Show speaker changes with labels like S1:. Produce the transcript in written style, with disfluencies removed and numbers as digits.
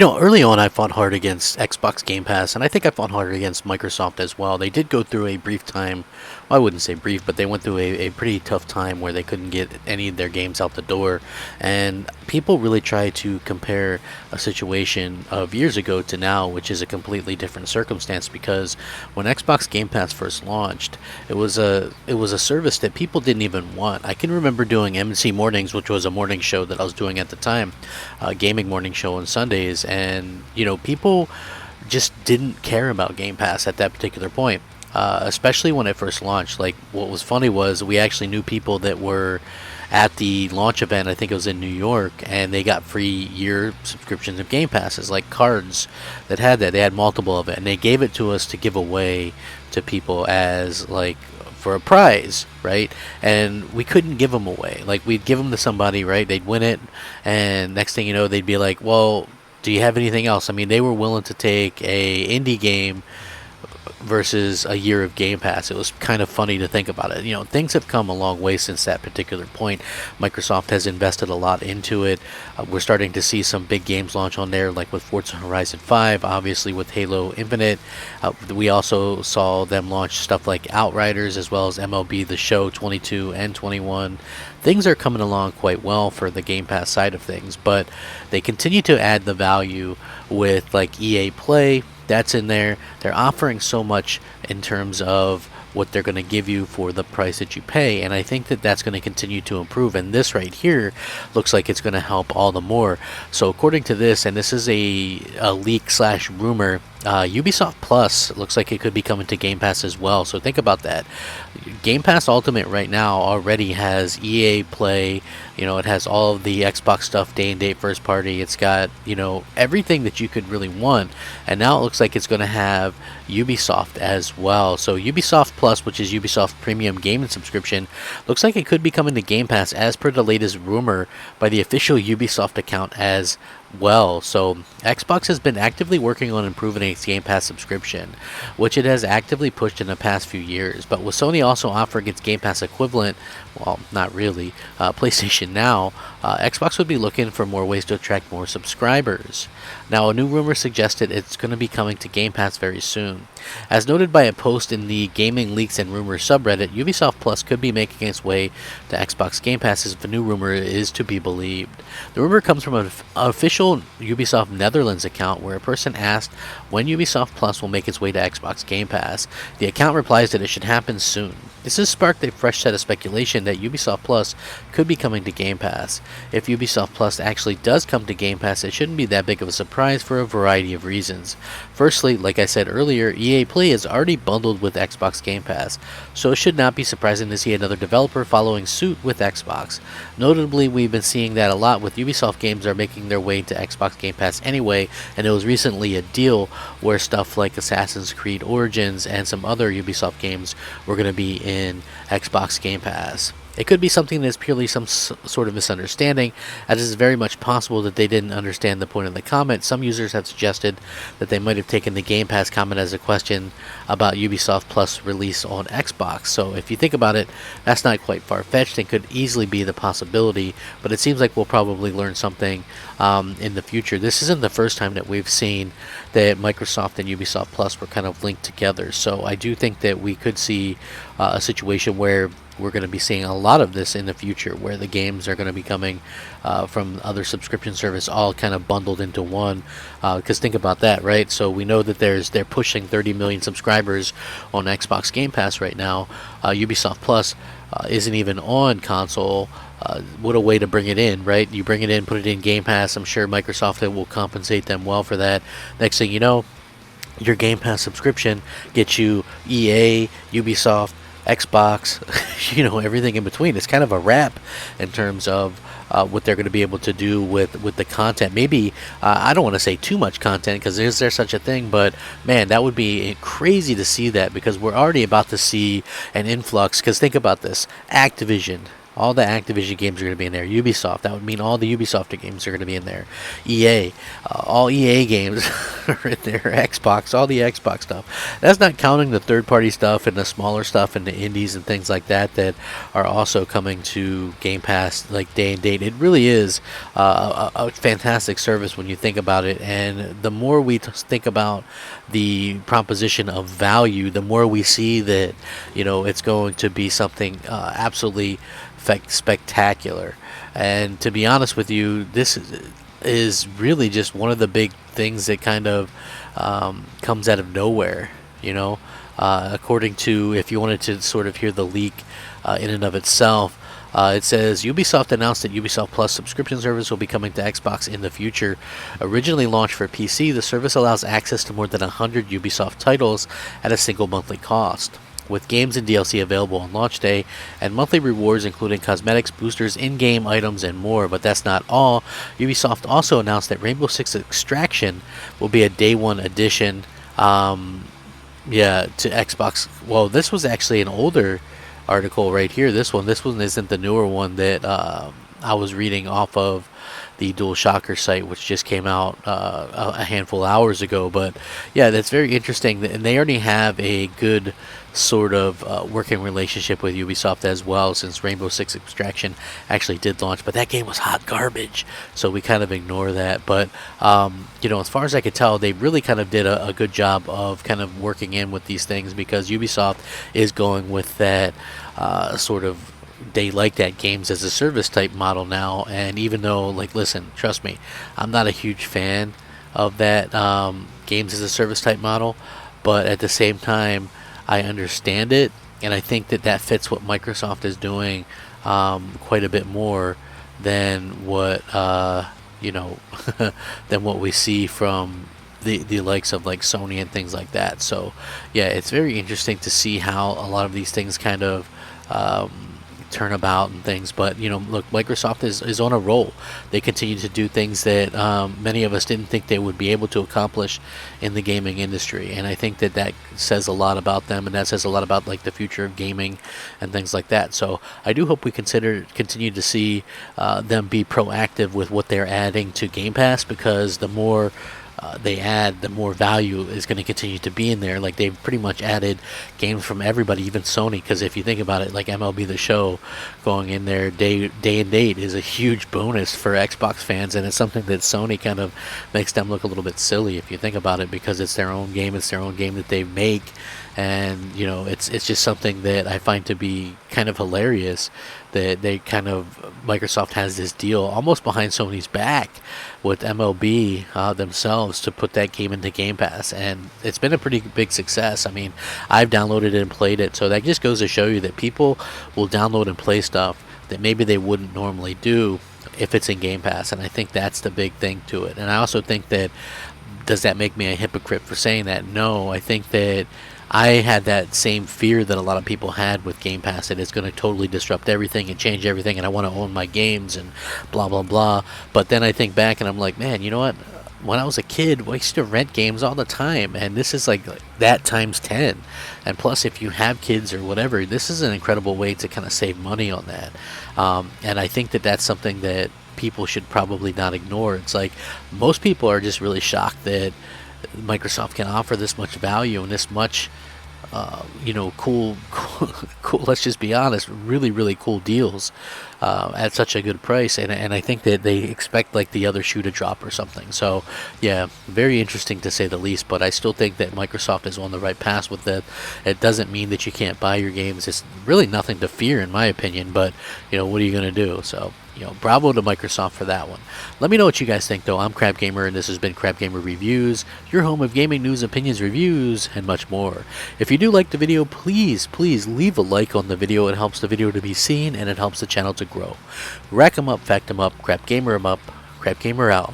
S1: Early on I fought hard against Xbox Game Pass, and I think I fought hard against Microsoft as well. They did go through a brief time, well, I wouldn't say brief, but they went through a pretty tough time where they couldn't get any of their games out the door. And people really try to compare a situation of years ago to now, which is a completely different circumstance because when Xbox Game Pass first launched, it was a service that people didn't even want. I can remember doing MC Mornings, which was a morning show that I was doing at the time, gaming morning show on Sundays, and people just didn't care about Game Pass at that particular point. Especially when it first launched. Like, what was funny was we actually knew people that were at the launch event. I think it was in New York, and they got free year subscriptions of Game Passes, like cards that had that. They had multiple of it, and they gave it to us to give away to people as like for a prize, right? And we couldn't give them away. Like, we'd give them to somebody, right? They'd win it, and next thing you know, they'd be like, "Well, do you have anything else?" I mean, they were willing to take a indie game versus a year of Game Pass. It was kind of funny to think about it. Things have come a long way since that particular point. Microsoft has invested a lot into it. We're starting to see some big games launch on there, like with Forza Horizon 5, obviously with Halo Infinite. We also saw them launch stuff like Outriders, as well as MLB The Show 22 and 21. Things are coming along quite well for the Game Pass side of things, but they continue to add the value with like EA Play. That's in there. They're offering so much in terms of what they're going to give you for the price that you pay, and I think that that's going to continue to improve, and this right here looks like it's going to help all the more. So according to this, and this is a leak slash rumor, Ubisoft Plus looks like it could be coming to Game Pass as well. So think about that. Game Pass Ultimate right now already has EA Play. It has all of the Xbox stuff, day and date, first party. It's got everything that you could really want, and now it looks like it's going to have Ubisoft as well. So Ubisoft Plus, which is Ubisoft Premium Gaming Subscription, looks like it could be coming to Game Pass as per the latest rumor by the official Ubisoft account as well. So Xbox has been actively working on improving its Game Pass subscription, which it has actively pushed in the past few years. But with Sony also offering its Game Pass equivalent, well, not really, PlayStation Now, Xbox would be looking for more ways to attract more subscribers. Now, a new rumor suggested it's going to be coming to Game Pass very soon. As noted by a post in the Gaming Leaks and Rumors subreddit, Ubisoft Plus could be making its way to Xbox Game Pass if the new rumor is to be believed. The rumor comes from an official Ubisoft Netherlands account where a person asked when Ubisoft Plus will make its way to Xbox Game Pass. The account replies that it should happen soon. This has sparked a fresh set of speculation that Ubisoft Plus could be coming to Game Pass. If Ubisoft Plus actually does come to Game Pass, it shouldn't be that big of a surprise for a variety of reasons. Firstly, like I said earlier, EA Play is already bundled with Xbox Game Pass, so it should not be surprising to see another developer following suit with Xbox. Notably, we've been seeing that a lot with Ubisoft games are making their way to Xbox Game Pass anyway, and there was recently a deal where stuff like Assassin's Creed Origins and some other Ubisoft games were going to be in Xbox Game Pass. It could be something that's purely some sort of misunderstanding, as it is very much possible that they didn't understand the point of the comment. Some users have suggested that they might have taken the Game Pass comment as a question about Ubisoft Plus release on Xbox. So if you think about it, that's not quite far-fetched and could easily be the possibility, but it seems like we'll probably learn something in the future. This isn't the first time that we've seen that Microsoft and Ubisoft Plus were kind of linked together, so I do think that we could see a situation where we're going to be seeing a lot of this in the future, where the games are going to be coming from other subscription service all kind of bundled into one. Because think about that, right? So we know that they're pushing 30 million subscribers on Xbox Game Pass right now. Ubisoft Plus isn't even on console. What a way to bring it in, right? You bring it in, put it in Game Pass. I'm sure Microsoft will compensate them well for that. Next thing you know, your Game Pass subscription gets you EA, Ubisoft, Xbox, everything in between. It's kind of a wrap in terms of what they're going to be able to do with the content. Maybe, I don't want to say too much content, because is there such a thing, but man, that would be crazy to see that, because we're already about to see an influx. Because think about this, Activision. All the Activision games are going to be in there. Ubisoft, that would mean all the Ubisoft games are going to be in there. EA, all EA games right there, Xbox, all the Xbox stuff. That's not counting the third-party stuff and the smaller stuff and the indies and things like that that are also coming to Game Pass like day and date. It really is a fantastic service when you think about it. And the more we think about the proposition of value, the more we see that it's going to be something absolutely spectacular. And to be honest with you, this is really just one of the big things that kind of comes out of nowhere. According to, if you wanted to sort of hear the leak in and of itself, it says Ubisoft announced that Ubisoft Plus subscription service will be coming to Xbox in the future. Originally launched for PC, the service allows access to more than 100 Ubisoft titles at a single monthly cost, with games and DLC available on launch day, and monthly rewards including cosmetics, boosters, in-game items, and more. But that's not all. Ubisoft also announced that Rainbow Six Extraction will be a day one addition to Xbox. Well, this was actually an older article right here. This one isn't the newer one that I was reading off of the DualShocker site, which just came out a handful of hours ago. But yeah, that's very interesting, and they already have a good sort of working relationship with Ubisoft as well, since Rainbow Six Extraction actually did launch, but that game was hot garbage, so we kind of ignore that. But as far as I could tell, they really kind of did a good job of kind of working in with these things, because Ubisoft is going with that sort of, they like that games as a service type model now. And even though, like, listen, trust me, I'm not a huge fan of that games as a service type model, but at the same time I understand it, and I think that fits what Microsoft is doing quite a bit more than what than what we see from the likes of like Sony and things like that. So yeah, it's very interesting to see how a lot of these things kind of turn about and things. But look, Microsoft is on a roll. They continue to do things that many of us didn't think they would be able to accomplish in the gaming industry, and I think that says a lot about them, and that says a lot about like the future of gaming and things like that. So I do hope we continue to see them be proactive with what they're adding to Game Pass, because the more they add, the more value is going to continue to be in there. Like, they've pretty much added games from everybody, even Sony, because if you think about it, like MLB The Show going in there day and date is a huge bonus for Xbox fans, and it's something that Sony kind of makes them look a little bit silly if you think about it, because it's their own game that they make. And it's just something that I find to be kind of hilarious, that Microsoft has this deal almost behind Sony's back with MLB themselves to put that game into Game Pass, and it's been a pretty big success. I mean, I've downloaded it and played it, so that just goes to show you that people will download and play stuff that maybe they wouldn't normally do if it's in Game Pass, and I think that's the big thing to it. And I also think that, does that make me a hypocrite for saying that? No, I think that I had that same fear that a lot of people had with Game Pass, that it's going to totally disrupt everything and change everything, and I want to own my games and blah blah blah. But then I think back and I'm like, man, you know what? When I was a kid, we used to rent games all the time, and this is like that times 10. And plus, if you have kids or whatever, this is an incredible way to kind of save money on that. And I think that that's something that people should probably not ignore. It's like, most people are just really shocked that Microsoft can offer this much value and this much cool, let's just be honest, really, really cool deals at such a good price. And I think that they expect like the other shoe to drop or something. So yeah, very interesting to say the least, but I still think that Microsoft is on the right path with that. It doesn't mean that you can't buy your games. It's really nothing to fear, in my opinion, but what are you going to do? So bravo to Microsoft for that one. Let me know what you guys think, though. I'm Crab Gamer, and this has been Crab Gamer Reviews, your home of gaming news, opinions, reviews, and much more. If you do like the video, please leave a like on the video. It helps the video to be seen, and it helps the channel to grow. Rack 'em up, fact 'em up, Crab Gamer 'em up, Crab Gamer out.